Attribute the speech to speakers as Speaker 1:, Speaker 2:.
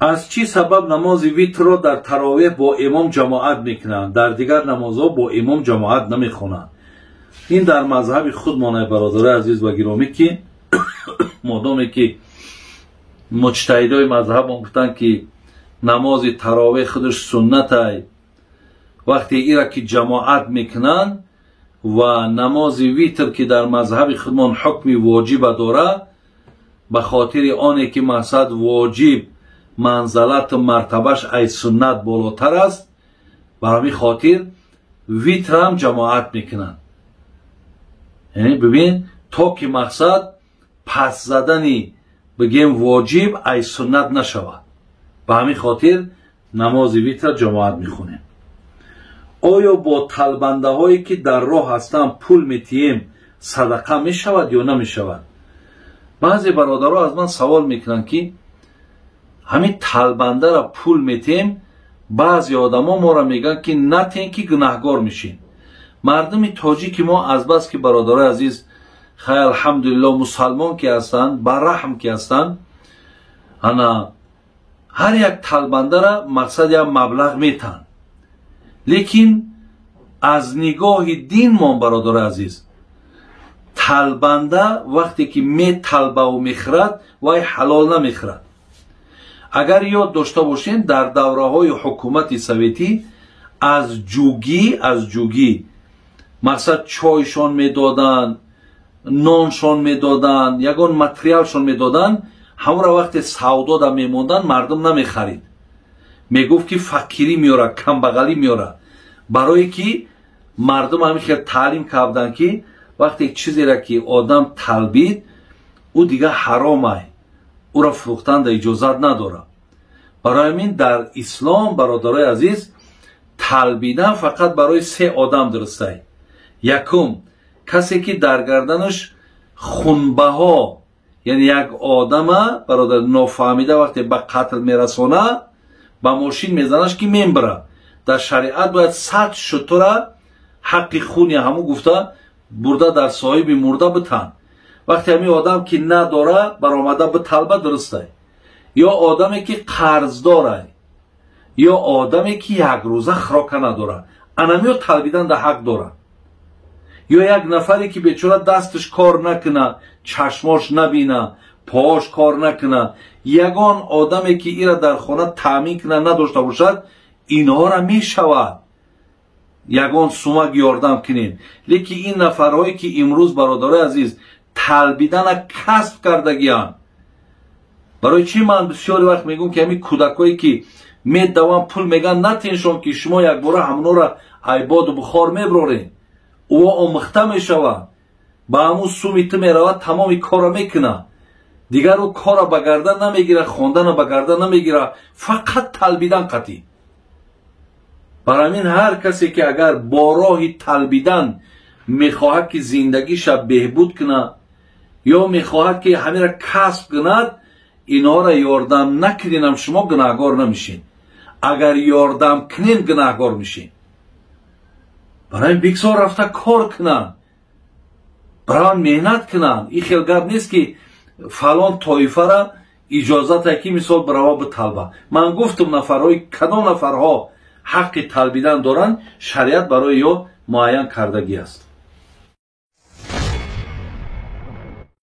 Speaker 1: از چی سبب نماز ویتر را در تراویح با امام جماعت میکنند، در دیگر نمازها با امام جماعت نمیخونند؟ این در مذهب خود مانای برادر عزیز و گرامی که مادامی که مجتهدای مذهب گفتن که نماز تراویح خودش سنت ای، وقتی ایرا که جماعت میکنن و نماز ویتر که در مذهب خودمان حکم واجب داره، به خاطر آنه که مقصد واجب منزلت و مرتبهش ای سنت بالاتر است، برای خاطر ویتر هم جماعت میکنن. یعنی ببین تا که مقصد پس زدنی بگیم واجب ای سنت نشود، به همین خاطر نماز ویتر جماعت میخونیم. آیا با تلبنده هایی که در راه هستن پول میتیم صدقه میشود یا نمیشود؟ بعضی برادرها از من سوال میکنن که همین تلبنده را پول میتیم، بعضی آدما ما را میگن که نتین که گناهگار میشین. مردم تاجیک ما از بس که برادرای عزیز خیر الحمدلله مسلمان که هستند، برحم که هستند، انا هر یک تلبنده را مقصد یک مبلغ میتن، لیکن از نگاه دین ما برادر عزیز تلبنده وقتی که می طلبه و میخرد وای حلال نمیخرد. اگر یاد داشته باشین در دوره های حکومت سویتی از جوگی مقصد چایشان میدادن، نانشان میدادن، یگان متریالشان میدادن، همون وقت سودا دا میموندن مردم نمیخرید، میگفت که فقیری میاره، کمبغلی میاره، برای که مردم همیشه تعلیم کردن که وقتی یک چیزی را که آدم طلبید او دیگه حرامه، او را فروختن در اجازت نداره. برای همین در اسلام برادرای عزیز طلبیدن فقط برای 3 آدم درسته. یکم کسی که در گردنش خونبه ها، یعنی یک آدم برادر نافهمیده وقتی به قتل میرسونه با ماشین میزنش که میبره، در شریعت باید 100 شتر حق خونی همو گفته برده در صاحب مرده بتن. وقتی همین آدم که نداره برآمده به طلبه درسته، یا آدمی که قرض داره، یا آدمی که یک روزه خوراک نداره، انمیو طلبیدن در حق داره. یا یک نفری که بیچاره دستش کار نکنه، چشماش نبینه، پاش کار نکنه، یگان آدمی که ایرا در خانه تامین کنه نداشته باشد، اینها را میشود یگان سومک یاردم کنین. لیکن این نفرهایی که امروز برادرای عزیز طلبیدن کسب کردگیان، برای چی من بسیاری وقت میگم که همین کودکایی که میدوام پول میگن نتینشون که شما یک باره همونو را عیباد و بخار میبرورین، او آمخته میشود، با همون سومیت میرود، تمامی کار میکنه، دیگر او کار به گردن نمیگیره، خواندن به گردن نمیگیره، فقط طلبیدن قطعی. برای همین هر کسی که اگر با راه طلبیدن میخواهد که زندگیش بهبود کنه یا میخواهد که همین را کسب کند، اینا را یاردم نکنین شما گناهگار نمیشین. اگر یاردم کنین گناهگار میشین. برای این بگذار رفته کار کنن، برای مهنت کنن. این خیلی گپ نیست که فلان طایفه را اجازت اکی مثال برای به طلبه. من گفتم نفرهای کدام نفرها حق طلبیدن دارن، شریعت برای یا معین کردگی است.